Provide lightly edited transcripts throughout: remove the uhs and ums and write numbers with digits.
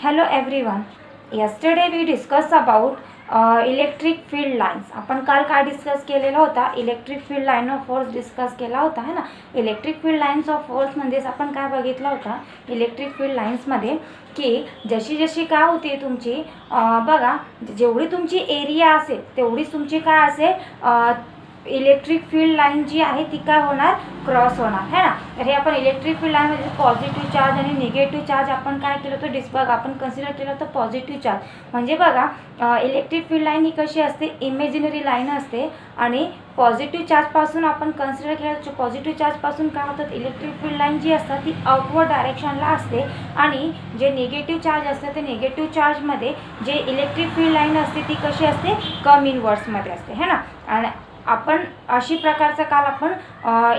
Hello everyone. Yesterday we discussed about electric field lines. आपण काल काय डिस्कस केलेला होता? Electric field line of force discuss केला होता है ना. Electric field lines of force म्हणजेच आपण काय बघितलं होता इलेक्ट्रिक फील्ड लाईन्समध्ये की जशी जशी काय होते तुमची बघा जेवढी तुमची एरिया असेल तेवढीच तुमची काय असेल इलेक्ट्रिक फील्ड लाईन जी आहे ती काय होणार क्रॉस होणार है ना. तर हे आपण इलेक्ट्रिक फील्ड लाईन म्हणजे पॉझिटिव्ह चार्ज आणि निगेटिव्ह चार्ज आपण काय केलं होतं बघा आपण कन्सिडर केलं होतं पॉझिटिव्ह चार्ज. म्हणजे बघा इलेक्ट्रिक फील्ड लाईन ही कशी असते इमेजिनरी लाईन असते आणि पॉझिटिव्ह चार्जपासून आपण कन्सिडर केलं पॉझिटिव्ह चार्जपासून काय होतात इलेक्ट्रिक फील्ड लाईन जी असतात ती आउटवर्ड डायरेक्शनला असते आणि जे निगेटिव्ह चार्ज असते ते निगेटिव्ह चार्जमध्ये जे इलेक्ट्रिक फील्ड लाईन असते ती कशी असते कम इनवर्समध्ये असते है ना. आणि आपण अशी प्रकारचा काल आपण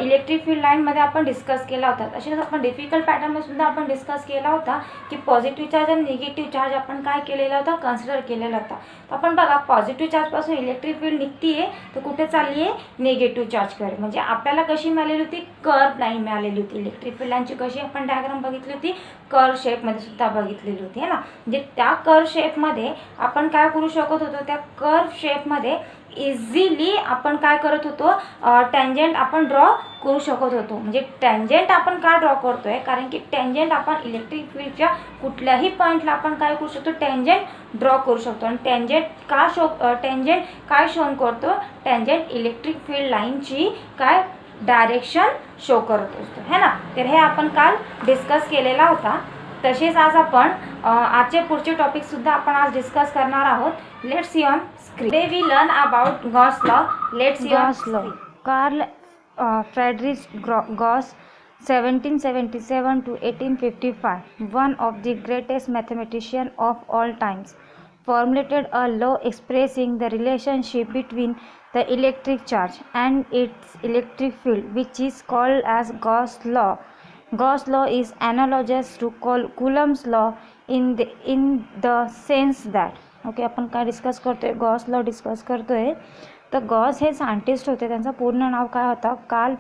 इलेक्ट्रिक फील्ड लाईनमध्ये आपण डिस्कस केला होता. तसेच आपण डिफिकल्ट पॅटर्नमध्ये सुद्धा आपण डिस्कस केला होता की पॉझिटिव्ह चार्ज आणि निगेटिव्ह चार्ज आपण काय केलेला होता कन्सिडर केलेला होता. तर आपण बघा पॉझिटिव्ह चार्जपासून इलेक्ट्रिक फील्ड निघती आहे तर कुठे चालली आहे निगेटिव्ह चार्जकडे. म्हणजे आपल्याला कशी मिळालेली होती कर्व लाईन मिळालेली होती. इलेक्ट्रिक फील्ड लाईनची कशी आपण डायग्राम बघितली होती कर्व शेपमध्ये सुद्धा बघितलेली होती है ना. म्हणजे त्या कर्व शेपमध्ये आपण काय करू शकत होतो त्या कर्व शेपमध्ये इझिली आपण काय करत होतो टँजंट आपण ड्रॉ करू शकत होतो. म्हणजे टँजंट आपण काय ड्रॉ करतोय कारण की टँजंट आपण इलेक्ट्रिक फील्डच्या कुठल्याही पॉईंटला आपण काय करू शकतो टँजंट ड्रॉ करू शकतो. आणि टँजंट काय शो करतो टँजंट इलेक्ट्रिक फील्ड लाईनची काय डायरेक्शन शो करत असतो है ना. तर हे आपण काल डिस्कस केलेला होता. तसेच आज आपण आजचे पुढचे टॉपिक सुद्धा आपण आज डिस्कस करणार आहोत. Let's see on screen. Today we learn about Gauss law. Let's see Gauss on law. Carl Friedrich Gauss, 1777 to 1855, one of the greatest mathematicians of all times, formulated a law expressing the relationship between the electric charge and its electric field, which is called as Gauss law. Gauss law is analogous to Coulomb's law in the sense that okay आपण काय discuss करतोय Gauss law discuss करतोय. तर Gauss हे scientist होते. त्यांचं पूर्ण नाव काय होतं कार्ल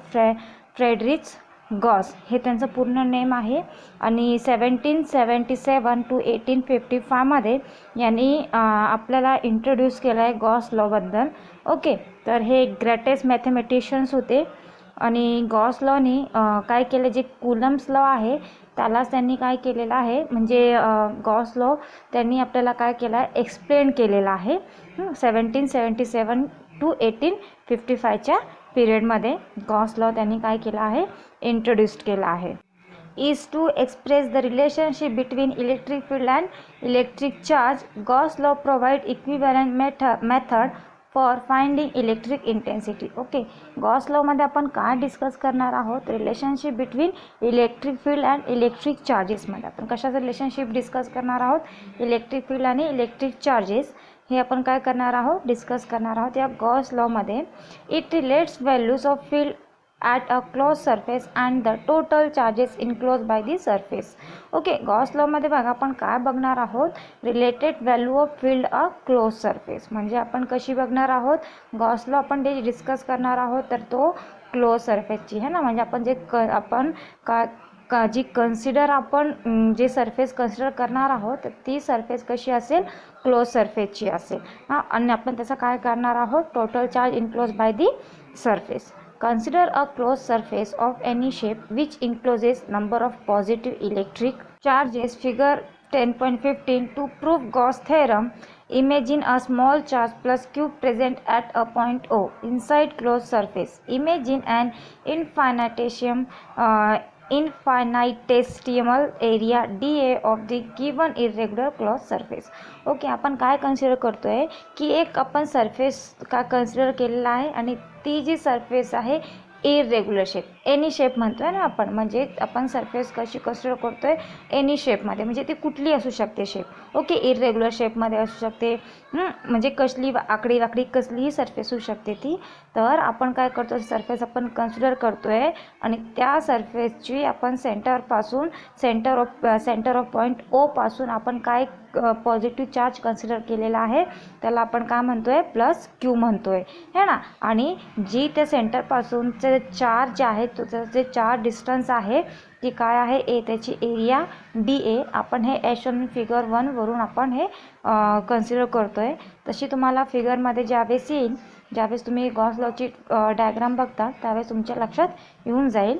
फ्रेडरिच गॉस हे त्यांचं पूर्ण नेम आहे. आणि 1777 to 1855मध्ये यांनी आपल्याला इंट्रोड्यूस केलं आहे गॉस लॉबद्दल. ओके तर हे ग्रेटेस्ट मॅथमॅटिशियन्स होते. आणि गॉस लॉनी काय केलं जे कुलम्स लॉ आहे त्यालाच त्यांनी काय केलेलं आहे म्हणजे गॉस लॉ त्यांनी आपल्याला काय केलं आहे एक्सप्लेन केलेला आहे 1777 to 1855च्या पिरियडमध्ये गॉस लॉ त्यांनी काय केलं आहे इंट्रोड्यूस केला आहे. is to express the relationship between electric field and electric charge. Gauss law provide equivalent method for finding electric intensity. Okay Gauss लॉमध्ये आपण काय डिस्कस करणार आहोत relationship between electric field and electric चार्जेसमध्ये आपण कशाचं रिलेशनशिप डिस्कस करणार आहोत इलेक्ट्रिक फील्ड आणि इलेक्ट्रिक चार्जेस हे आपण काय करणार आहोत डिस्कस करणार आहोत या गॉस लॉमध्ये. It relates values of field at a closed surface and the total charges enclosed by the surface. Okay Gauss लॉमध्ये बघा आपण काय बघणार आहोत related value of field a close surface. म्हणजे आपण कशी बघणार आहोत गॉस लॉ आपण जे डिस्कस करणार आहोत तर तो क्लोज सरफेसची है ना. म्हणजे आपण जे आपण जी कन्सिडर आपण जे सरफेस कन्सिडर करणार आहोत ती सरफेस कशी असेल क्लोज सरफेसची असेल हां. आणि आपण त्याचा काय करणार आहोत total charge enclose by the surface. Consider a closed surface of any shape which encloses number of positive electric charges. Figure 10.15 to prove Gauss theorem. Imagine a small charge plus q present at a point O inside closed surface. Imagine an infinitesimal area dA of the given irregular closed surface. Okay आपण काय consider करतोय की एक आपण surface का consider केलेला आहे आणि ती जी सरफेस आहे इरेग्युलर शेप एनी शेप म्हणतोय ना आपण. म्हणजे आपण सरफेस कशी कन्सिडर करतोय एनी शेपमध्ये म्हणजे ती कुठली असू शकते शेप. ओके इरेग्युलर शेपमध्ये असू शकते म्हणजे कसली आकडी वाकडी कसलीही सरफेस होऊ शकते ती. तर आपण काय करतो सरफेस आपण कन्सिडर करतोय आणि त्या सरफेसची आपण सेंटर ऑफ पॉईंट ओ पासून आपण काय पॉझिटिव्ह चार्ज कन्सिडर केलेला आहे त्याला आपण काय म्हणतोय प्लस क्यू म्हणतोय है ना. आणि जी त्या सेंटरपासूनचे चार्ज जे आहे त्याचं जे चार्ज डिस्टन्स आहे ती काय आहे ए, त्याची एरिया डी ए. आपण हे एशन फिगर 1 वरून आपण हे कन्सिडर करतोय. तशी तुम्हाला फिगरमध्ये ज्यावेळेस येईल, ज्यावेळेस तुम्ही गॉस लॉची डायग्राम बघता त्यावेळेस तुमच्या लक्षात येऊन जाईल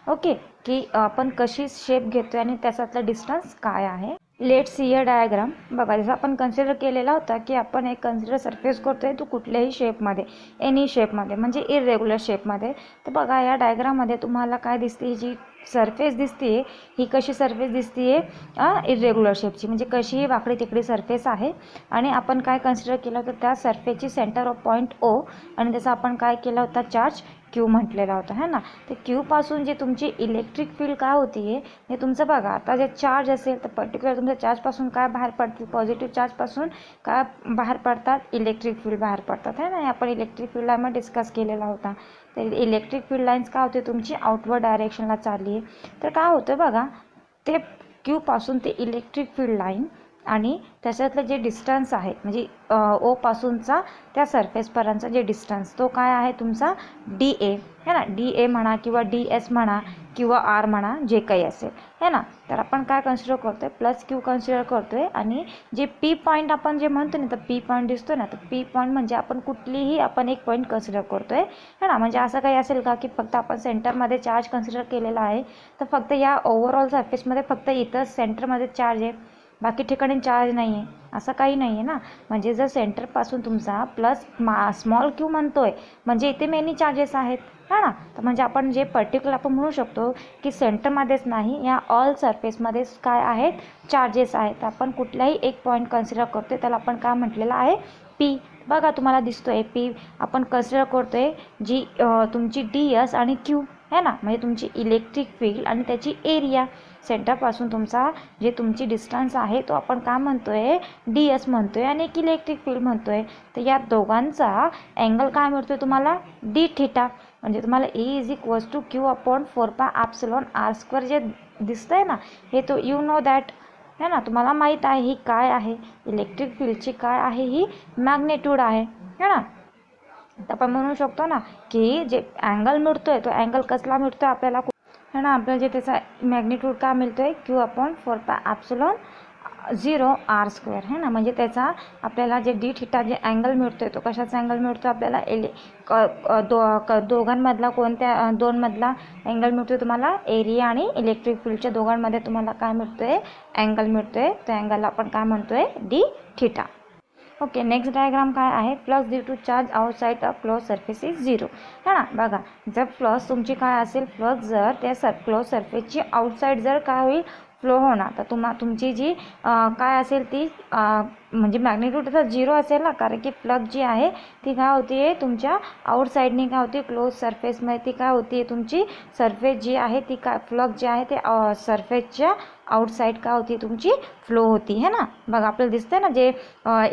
ओके की आपण कशी शेप घेतोय आणि त्याच्यातला डिस्टन्स काय आहे. Let see a diagram. बघा जसं आपण कन्सिडर केलेला होता की आपण एक कन्सिडर सरफेस करतोय तो कुठल्याही शेपमध्ये, एनी शेपमध्ये म्हणजे इरेग्युलर शेपमध्ये. तर बघा या डायग्राममध्ये तुम्हाला काय दिसते, ही जी सरफेस दिसते ही कशी सरफेस दिसते इरेग्युलर शेपची, म्हणजे कशी ही वाकडी तिकडी सरफेस आहे. आणि आपण काय कन्सिडर केलं होतं त्या सरफेसची सेंटर ऑफ पॉईंट ओ आणि त्याचा आपण काय केला होता चार्ज क्यू म्हटलेला होता है ना. तर क्यूपासून जे तुमची इलेक्ट्रिक फील्ड काय होती हे तुमचं बघा. आता जे चार्ज असेल तर पर्टिक्युलर तुमच्या चार्जपासून काय बाहेर पडतील, पॉझिटिव्ह चार्जपासून काय बाहेर पडतात, इलेक्ट्रिक फील्ड बाहेर पडतात है ना. आपण इलेक्ट्रिक फील्ड लाईन डिस्कस केलेला होता. तर इलेक्ट्रिक फील्ड लाईन्स काय होते तुमची आउटवर्ड डायरेक्शनला चालली आहे. तर काय होतं बघा, ते क्यूपासून ते इलेक्ट्रिक फील्ड लाईन आणि त्याच्यातलं जे डिस्टन्स आहे म्हणजे ओपासूनचा त्या सरफेसपर्यंतचा जे डिस्टन्स तो काय आहे तुमचा डी ए है ना. डी ए म्हणा किंवा डी एस म्हणा किंवा आर म्हणा जे काही असेल है ना. तर आपण काय कन्सिडर करतो आहे प्लस क्यू कन्सिडर करतो आहे. आणि जे पी पॉईंट आपण जे म्हणतो ना, तर पी पॉईंट दिसतो ना, तर पी पॉईंट म्हणजे आपण कुठलीही आपण एक पॉईंट कन्सिडर करतो आहे है ना. म्हणजे असं काही असेल का की फक्त आपण सेंटरमध्ये चार्ज कन्सिडर केलेला आहे तर फक्त या ओव्हरऑल सरफेसमध्ये फक्त इथं सेंटरमध्ये चार्ज आहे, बाकी ठिकाणी चार्ज नाही आहे, असं काही नाही आहे ना. म्हणजे जर सेंटरपासून तुमचा प्लस स्मॉल क्यू म्हणतोय म्हणजे इथे मेनी चार्जेस आहेत है ना. तर म्हणजे आपण जे पर्टिक्युलर आपण म्हणू शकतो की सेंटरमध्येच नाही या ऑल सरफेसमध्येच काय आहेत चार्जेस आहेत. तर आपण कुठलाही एक पॉईंट कन्सिडर करतोय त्याला आपण काय म्हटलेलं आहे पी. बघा तुम्हाला दिसतोय पी आपण कन्सिडर करतोय जी तुमची डी एस आणि क्यू है ना. म्हणजे तुमची इलेक्ट्रिक फील्ड आणि त्याची एरिया सेंटरपासून तुमचा जे तुमची डिस्टन्स आहे तो आपण काय म्हणतोय डी एस म्हणतोय आणि एक इलेक्ट्रिक फील्ड म्हणतोय. तर या दोघांचा अँगल काय मिळतोय तुम्हाला डी थिटा. म्हणजे तुम्हाला A is equals to Q upon 4πε/r² जे दिसतंय ना हे तो यू नो दॅट है ना. तुम्हाला माहीत आहे ही काय आहे इलेक्ट्रिक फील्डची काय आहे ही मॅग्नेट्यूड आहे है ना. तर आपण म्हणू शकतो ना की जे अँगल मिळतोय तो अँगल कसला मिळतोय आपल्याला है ना. आपल्याला जे त्याचा मॅग्निट्यूड काय मिळतोय क्यू अपॉन 4πε0r² है ना. म्हणजे त्याचा आपल्याला जे डी थिटा जे अँगल मिळतोय तो कशाचा अँगल मिळतो आपल्याला दोघांमधला कोणत्या दोनमधला अँगल मिळतोय तुम्हाला एरिया आणि इलेक्ट्रिक फील्डच्या दोघांमध्ये तुम्हाला काय मिळतोय अँगल मिळतोय. त्या अँगलला आपण काय म्हणतोय d theta. Okay next diagram काय आहे flux due to charge outside a close surface is 0 है ना. बघा जर फ्लक्स तुमची काय असेल फ्लक्स जर त्या क्लोज सरफेसची आउटसाईड जर काय होईल फ्लो होणार तर तुमची जी काय असेल ती म्हणजे मॅग्निट्यूड त्याचा 0 असेल ना. कारण की फ्लक्स जी आहे ती काय होती तुमच्या आउटसाईडनी काय होती क्लोज सरफेसमध्ये ती काय होती तुमची सरफेस जी आहे ती काय फ्लक्स जे आहे ते सरफेसच्या आउटसाईड काय होती तुमची फ्लो होती है ना. बघा आपल्याला दिसतंय ना जे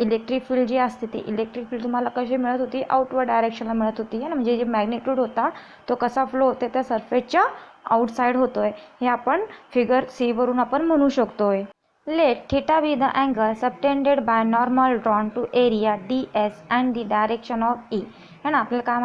इलेक्ट्रिक फील्ड जी असते ती इलेक्ट्रिक फील्ड तुम्हाला कशी मिळत होती आउटवर्ड डायरेक्शनला मिळत होती है ना. म्हणजे जे मॅग्निट्यूड होता तो कसा फ्लो होते त्या सरफेसच्या आउटसाईड होतोय हे आपण फिगर सी वरून आपण म्हणू शकतोय. Let theta be the angle subtended by normal drawn to area d s and the direction of E है ना. आपल्याला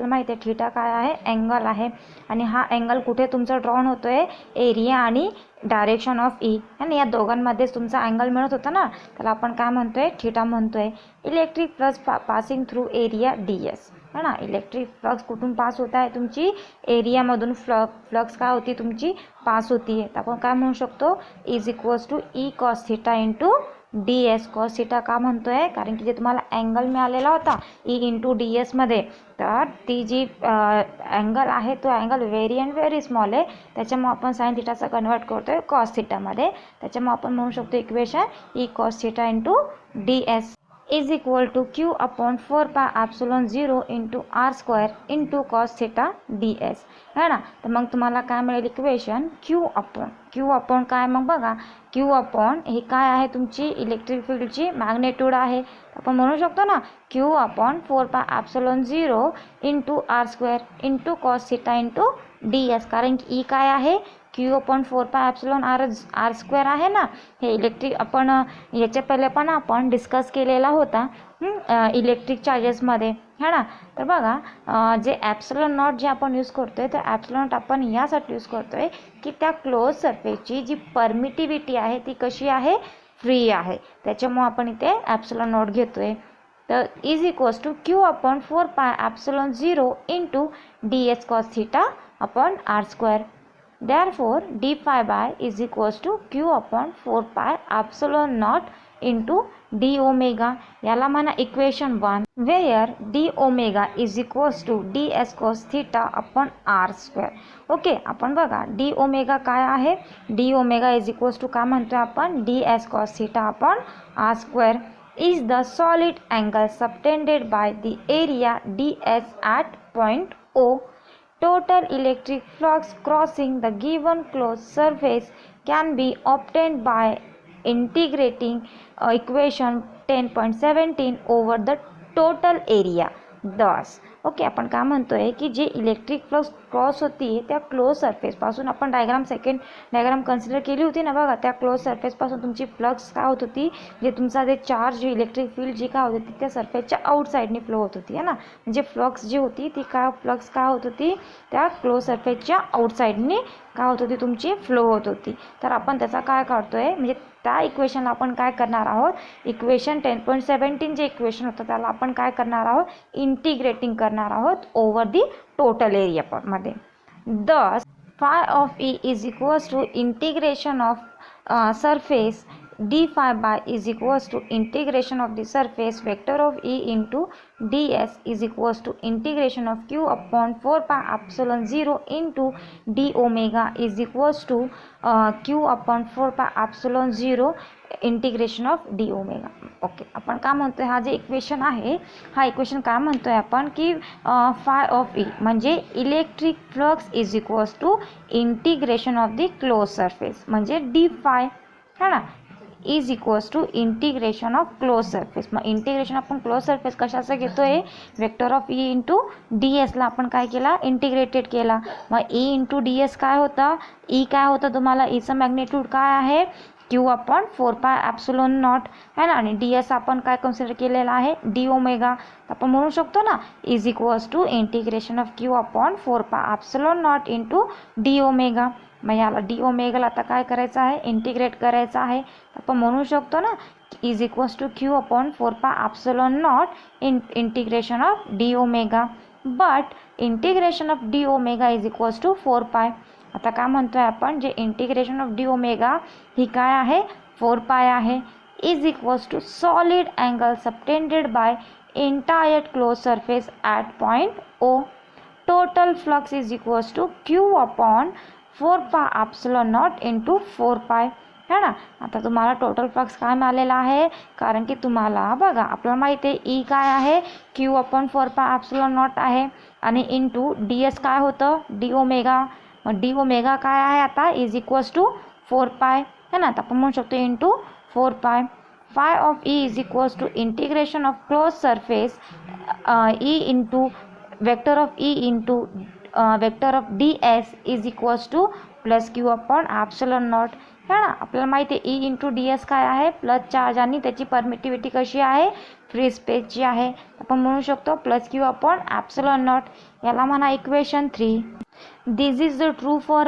माहिती आहे थिटा काय आहे अँगल आहे आणि हा अँगल कुठे तुमचा ड्रॉन होतोय एरिया आणि डायरेक्शन ऑफ ई आणि या दोघांमध्येच तुमचा अँगल मिळत होता ना. त्याला आपण काय म्हणतोय थिटा म्हणतोय. Electric flux passing through area d S है ना. इलेक्ट्रिक फ्लक्स कुठून पास होत आहे तुमची एरियामधून फ्लक्स काय होती तुमची पास होती आहे. तर आपण काय म्हणू शकतो is equals to E cos theta into D s. Cos theta का म्हणतोय कारण की जे तुम्हाला अँगल मिळालेला होता ई इंटू डी एसमध्ये तर ती जी अँगल आहे तो angle very and very small आहे त्याच्यामुळे आपण साइन थिटाचा कन्वर्ट करतोय कॉस थिटामध्ये. त्याच्यामुळे आपण म्हणू शकतो equation E cos theta into D S is equal to Q upon 4πε0 into r² into cos theta D S है ना. तर मग तुम्हाला काय मिळेल इक्वेशन क्यू अपॉन काय मग बघा क्यू अपॉन हे काय आहे तुमची इलेक्ट्रिक फील्डची मॅग्नेट्यूड आहे. आपण म्हणू शकतो ना Q upon 4πε0 into r² into cos theta into D S. कारण की ई काय आहे Q/4πε/r² आहे ना, हे इलेक्ट्रिक आपण याच्या पहिले पण आपण डिस्कस केलेला होता इलेक्ट्रिक चार्जेसमध्ये है ना. तर बघा जे ॲप्सिलॉन नॉट जे आपण यूज करतोय तर ॲप्सिलॉन नॉट आपण यासाठी यूज करतोय की त्या क्लोज सरफेसची जी परमिटिव्हिटी आहे ती कशी आहे, फ्री आहे. त्याच्यामुळे आपण इथे ॲप्सिलॉन नॉट घेतोय. तर is equals to Q/4πε0 into ds cos theta upon r². Therefore d phi by is equals to Q/4πε0 into d omega. याला म्हणा equation 1, where d omega is equals to ds cos theta upon r². Okay, आपण बघा d omega काय आहे, d omega is equals to काय म्हणतोय आपण, ds cos theta upon r² is the solid angle subtended by the area ds at point O. Total electric flux crossing the given closed surface can be obtained by integrating equation 10.17 over the total area. Thus, okay, आपण काय म्हणतोय की जे electric flux cross होती त्या close सरफेसपासून आपण second diagram consider केली होती ना बघा. त्या क्लोज सरफेसपासून तुमची फ्लक्स काय होत होती, जे तुमचा जे चार्ज इलेक्ट्रिक फील्ड जी काय होत होती त्या सरफेसच्या आउटसाईडने फ्लो होत होती है ना. म्हणजे फ्लक्स जी होती ती फ्लक्स काय होत होती, त्या क्लोज सरफेसच्या आउटसाईडने काय होत होती, तुमची फ्लो होत होती. तर आपण त्याचा काय काढतोय, म्हणजे त्या इक्वेशनला आपण काय करणार आहोत, इक्वेशन 10.17 जे इक्वेशन होतं त्याला आपण काय करणार आहोत, इंटिग्रेटिंग करणार आहोत ओव्हर दी टोटल एरिया मध्ये. Thus phi of E is equals to integration of surface d phi by is equals to integration of the surface vector of E into ds is equals to integration of Q upon 4πε0 into d omega is equals to Q upon 4πε0 integration of D omega. Okay, आपण काय म्हणतोय, हा जे equation आहे हा equation काय म्हणतोय आपण की फाय ऑफ ई म्हणजे electric flux is equals to integration of the close surface म्हणजे डी फाय है ना, is equals to integration of close surface. मग इंटिग्रेशन आपण क्लोज सरफेस कशाचं घेतोय, vector of E into D एसला आपण काय केला, इंटिग्रेटेड केला. मग ई इंटू डी एस काय होता, ई काय होतं तुम्हाला, ईचं मॅग्निट्यूड काय आहे, Q अपॉन 4πε0 है ना, आणि डी एस आपण काय कन्सिडर केलेला आहे, डी ओमेगा. आपण म्हणू शकतो ना is equals to integration of Q upon 4πε0 into D omega. मग याला डी ओमेगाला आता काय करायचं आहे, इंटिग्रेट करायचं आहे. आपण म्हणू शकतो ना is equals to Q upon 4πε0 integration of D omega. But integration of D omega is equals to 4π. आता काय म्हणतोय आपण, जे इंटिग्रेशन ऑफ डी ओमेगा ही काय आहे, 4π आहे, is equals to solid angle subtended by entire close surface at point O. Total flux is equals to Q upon 4πε0 into 4π है ना. आता तुम्हाला टोटल फ्लक्स काय मिळालेला आहे, कारण की तुम्हाला बघा आपल्याला माहिती आहे ई काय आहे, Q अपॉन 4πε0 आहे आणि इंटू डी एस काय होतं, डी ओमेगा. मग डी ओमेगा काय आहे आता, इज इक्वल्स टू 4π है ना. तर आपण म्हणू शकतो into 4π. Phi of E is equals to integration of close surface E into vector of E into vector of D S is equals to plus Q upon epsilon naught है ना. आपल्याला माहिती आहे ई इंटू डी एस काय आहे, plus charge आणि त्याची permittivity कशी आहे, फ्री स्पेसची आहे. आपण म्हणू शकतो plus Q upon epsilon not. याला म्हणा equation 3. This is the true for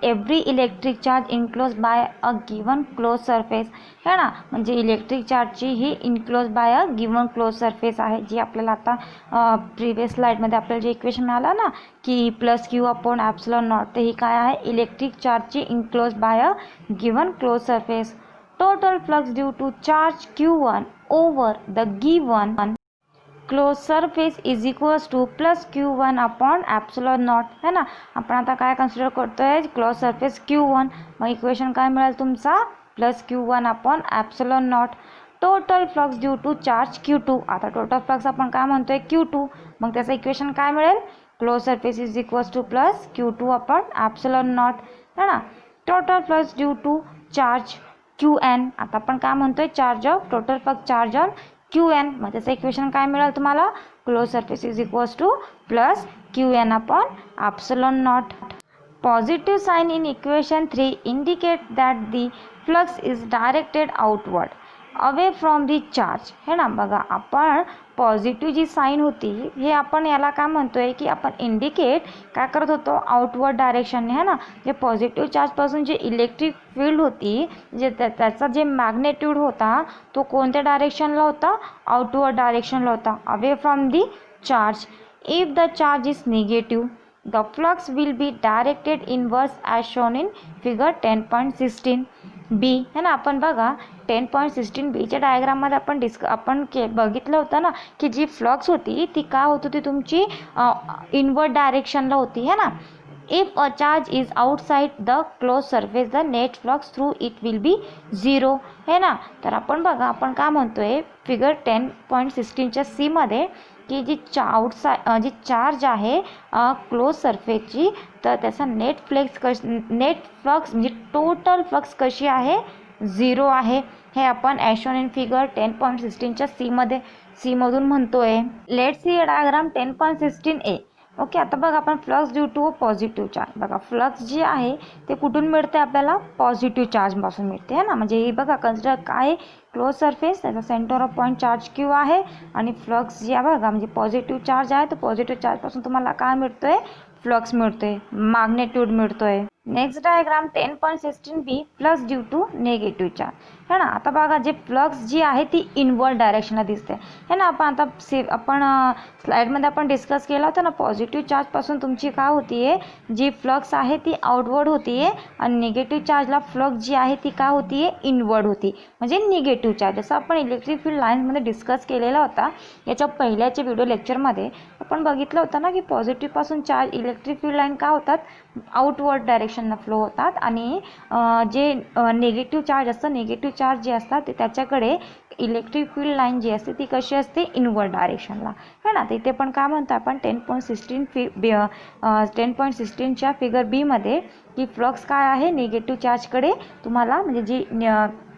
every electric charge enclosed by a given closed surface है ना. म्हणजे इलेक्ट्रिक चार्जची ही enclose by a given close surface आहे, जी आपल्याला आता प्रिव्हियस स्लाइडमध्ये आपल्याला जे इक्वेशन मिळालं ना की plus Q upon epsilon naught, तर ही काय आहे, इलेक्ट्रिक चार्जची enclose by a given close surface. Total flux due to charge Q1 over the given close surface is equals to plus Q1 upon epsilon naught है ना. आपण आता काय कन्सिडर करतोय, क्लोज सरफेस Q1. मग इक्वेशन काय मिळेल तुमचा, plus Q1 upon epsilon naught. Total flux due to charge Q2. आता टोटल फ्लक्स आपण काय म्हणतोय, Q2. मग त्याचं इक्वेशन काय मिळेल, close surface is equals to plus Q2 upon epsilon naught है ना. Total flux due to charge Qn. आता आपण काय म्हणतोय, charge of total flux charge on Qn. मग त्याचं इक्वेशन काय मिळेल तुम्हाला, close surface is equals to plus Qn upon epsilon naught. Positive sign in equation 3 indicate that the flux is directed outward away from the charge है ना. बघा आपण positive जी sine होती हे आपण याला काय म्हणतोय की आपण इंडिकेट काय करत होतो आउटवर्ड डायरेक्शनने है ना. जे पॉझिटिव्ह चार्जपासून जे इलेक्ट्रिक फील्ड होती जे त्याचा जे मॅग्नेट्यूड होता तो कोणत्या डायरेक्शनला होता, आउटवर्ड डायरेक्शनला होता, away from the charge. If the charge is negative the flux will be directed inwards as shown in figure 10.16 B है ना. आपण बघा 10.16 B च्या डायग्राममध्ये आपण बघितलं होतं ना की जी फ्लक्स होती ती काय होत होती तुमची इनवर्ड डायरेक्शनला होती है ना. If a charge is outside the close surface the net flux through it will be 0 है ना. तर आपण बघा आपण काय म्हणतोय फिगर 10.16च्या C मध्ये की जी जी चार्ज आहे क्लोज सरफेसची तर त्याचा नेट फ्लक्स म्हणजे टोटल फ्लक्स कशी आहे 0 आहे. हे आपण ॲशोन इन फिगर 10.16च्या C मधून म्हणतोय. Let see diagram 10.16A. Okay. आता बघा आपण flux due to positive charge. बघा फ्लक्स जी आहे ते कुठून मिळते आपल्याला पॉझिटिव्ह चार्जपासून मिळते है ना. म्हणजे हे बघा कन्सिडर काय क्लोज सरफेस त्याचा centre of point charge Q आहे आणि फ्लक्स जी आहे बघा म्हणजे पॉझिटिव्ह चार्ज आहे तर पॉझिटिव्ह चार्जपासून तुम्हाला काय मिळतोय फ्लक्स मिळतोय, मॅग्नेट्यूड मिळतोय. Next diagram 10.16B flux due to negative charge है ना. आता बघा जे फ्लक्स जी आहे ती इनवर्ड डायरेक्शनला दिसते है ना. आपण स्लाइडमध्ये आपण डिस्कस केला होता ना पॉझिटिव्ह चार्जपासून तुमची काय होती आहे जी फ्लक्स आहे ती आउटवर्ड होती आहे आणि निगेटिव्ह चार्जला फ्लक्स जी आहे ती काय होती आहे इनवर्ड होती म्हणजे निगेटिव्ह चार्ज. जसं आपण इलेक्ट्रिक फील्ड लाईन्समध्ये डिस्कस केलेला होता याच्या पहिल्याच्या व्हिडिओ लेक्चरमध्ये आपण बघितलं होतं ना की पॉझिटिव्हपासून चार्ज इलेक्ट्रिक फील्ड लाईन काय होतात आउटवर्ड डायरेक्शनला फ्लो होतात आणि जे निगेटिव्ह चार्ज असतं निगेटिव्ह चार्ज जे असतात ते त्याच्याकडे इलेक्ट्रिक फील्ड लाईन जी असते ती कशी असते इनवर्ड डायरेक्शनला है ना. तर इथे पण काय म्हणतो आपण 10.16च्या फिगर बी मध्ये की फ्लक्स काय आहे निगेटिव्ह चार्जकडे तुम्हाला म्हणजे जी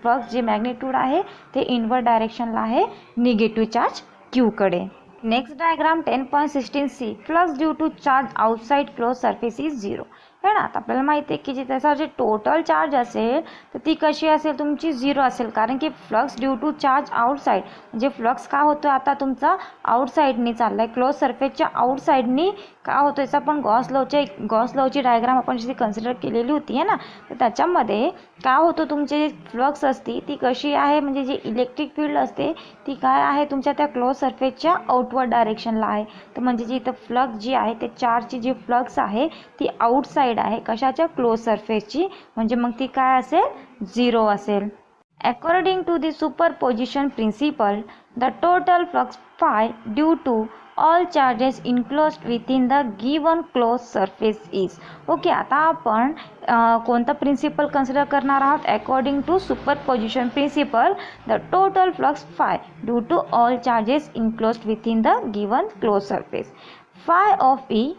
फ्लक्स जे मॅग्नेट्यूड आहे ते इनवर्ड डायरेक्शनला आहे निगेटिव्ह चार्ज क्यूकडे. Next diagram 10.16C flux due to charge outside close surface is 0 है ना. आता आपल्याला माहिती आहे की जे त्याचा जे टोटल चार्ज असेल तर ती कशी असेल तुमची 0 असेल कारण की flux due to charge outside म्हणजे फ्लक्स काय होतो आता तुमचा आउटसाइडनी चालला आहे क्लोज सरफेसच्या आउटसाइडनी काय होतो याचा आपण गॉस लॉची डायग्राम आपण जी कन्सिडर केलेली होती आहे ना. तर त्याच्यामध्ये काय होतं तुमचे जे फ्लक्स असते ती कशी आहे म्हणजे जी इलेक्ट्रिक फील्ड असते ती काय आहे तुमच्या त्या क्लोज सरफेसच्या आउटवर्ड डायरेक्शनला आहे. तर म्हणजे जी इथं फ्लक्स जी आहे ते चार्जची जी फ्लक्स आहे ती आउटसाइड आहे कशाच्या क्लोज सरफेसची म्हणजे मग ती काय असेल 0 असेल. According to the superposition principle the total flux phi due to all charges enclosed within the given close surface is. Okay. आता आपण कोणता प्रिन्सिपल कन्सिडर करणार आहोत according to superposition principle the total flux phi due to all charges enclosed within the given close surface. Phi of E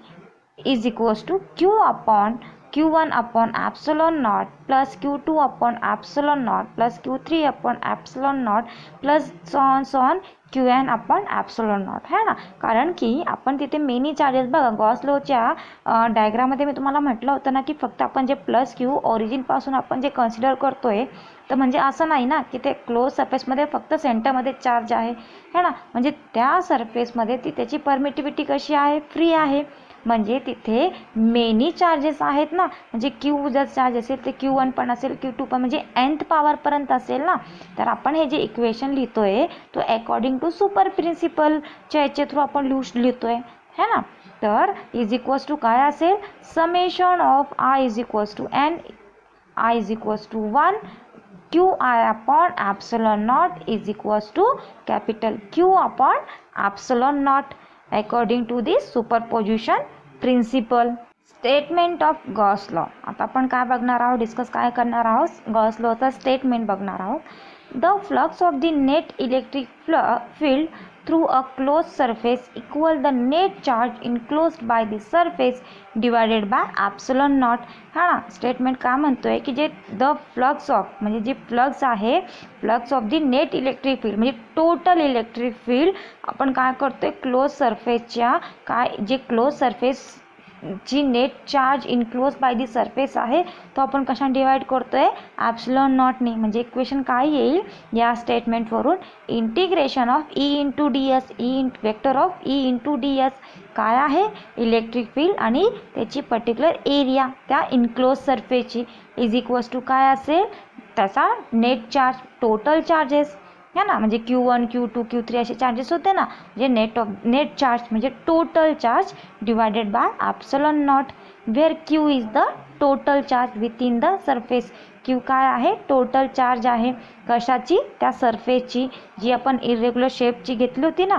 is equals to q upon q1 upon epsilon naught plus q2 upon epsilon naught plus q3 upon epsilon naught plus so on qn upon epsilon naught है ना. कारण की आपण तिथे many charges बघा Gauss लॉच्या डायग्राममध्ये मी तुम्हाला म्हटलं होतं ना की फक्त आपण जे प्लस क्यू ओरिजिनपासून आपण जे कन्सिडर करतोय तर म्हणजे असं नाही ना की ते क्लोज सरफेसमध्ये फक्त सेंटरमध्ये चार्ज आहे है ना. म्हणजे त्या सरफेसमध्ये ती त्याची परमिटिव्हिटी कशी आहे फ्री आहे म्हणजे तिथे मेनी चार्जेस आहेत ना. म्हणजे क्यू जर चार्ज असेल ते Q1 पण असेल Q2 पण म्हणजे nth पॉवरपर्यंत असेल ना. तर आपण हे जे इक्वेशन लिहितोय तो अकॉर्डिंग टू सुपर प्रिन्सिपलच्या याच्या थ्रू आपण लिहितोय है ना. तर इज इक्वल्स टू काय असेल summation of I is equals to n I is equals to 1 QI upon epsilon naught is equals to capital Q upon epsilon naught according to this superposition principle. Statement of Gauss law. आता आपण काय बघणार आहोत discuss काय करणार आहोत Gauss लॉचा statement बघणार आहोत. The flux of the net electric field through a close surface equal the net charge enclosed by the surface divided by epsilon naught. हा ना स्टेटमेंट काय म्हणतोय की जे द फ्लक्स ऑफ म्हणजे जे फ्लक्स आहे flux of the net electric field म्हणजे टोटल इलेक्ट्रिक फील्ड आपण काय करतोय क्लोज सरफेसच्या काय जे क्लोज सरफेस जी net charge enclose by the surface आहे तो आपण कशाने डिवाइड करतोय ॲप्सिलॉन नॉटने. म्हणजे इक्वेशन काय येईल या स्टेटमेंटवरून, integration of E into D S, vector of E into D S काय आहे इलेक्ट्रिक फील्ड आणि त्याची पर्टिक्युलर एरिया त्या इन्क्लोज सरफेसची इज इक्वल्स टू काय असेल त्याचा नेट चार्ज, टोटल चार्जेस है ना. म्हणजे Q1 Q2 Q3 असे चार्जेस होते ना, म्हणजे नेट चार्ज म्हणजे total charge divided by epsilon naught, where Q is the total charge within the surface. Q काय आहे टोटल चार्ज आहे कशाची त्या सरफेसची, जी आपण इरेग्युलर शेपची घेतली होती ना,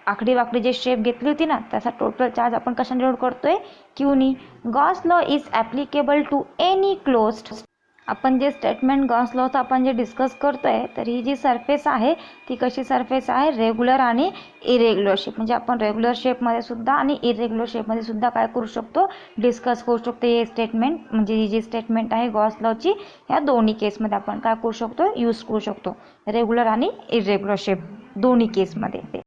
आकडी वाकडी जे शेप घेतली होती ना त्याचा टोटल चार्ज आपण कशाने डिनोट करतोय Qनी. Gauss law is applicable to any closed. आपण जे स्टेटमेंट गॉस लॉचं आपण जे डिस्कस करतोय तर ही जी सरफेस आहे ती कशी सरफेस आहे रेग्युलर आणि इरेग्युलर शेप. म्हणजे आपण रेग्युलर शेपमध्ये सुद्धा आणि इरेग्युलर शेपमध्ये सुद्धा काय करू शकतो डिस्कस करू शकतो. हे स्टेटमेंट म्हणजे ही जी स्टेटमेंट आहे गॉस लॉची ह्या दोन्ही केसमध्ये आपण काय करू शकतो यूज करू शकतो, रेग्युलर आणि इरेग्युलर शेप दोन्ही केसमध्ये.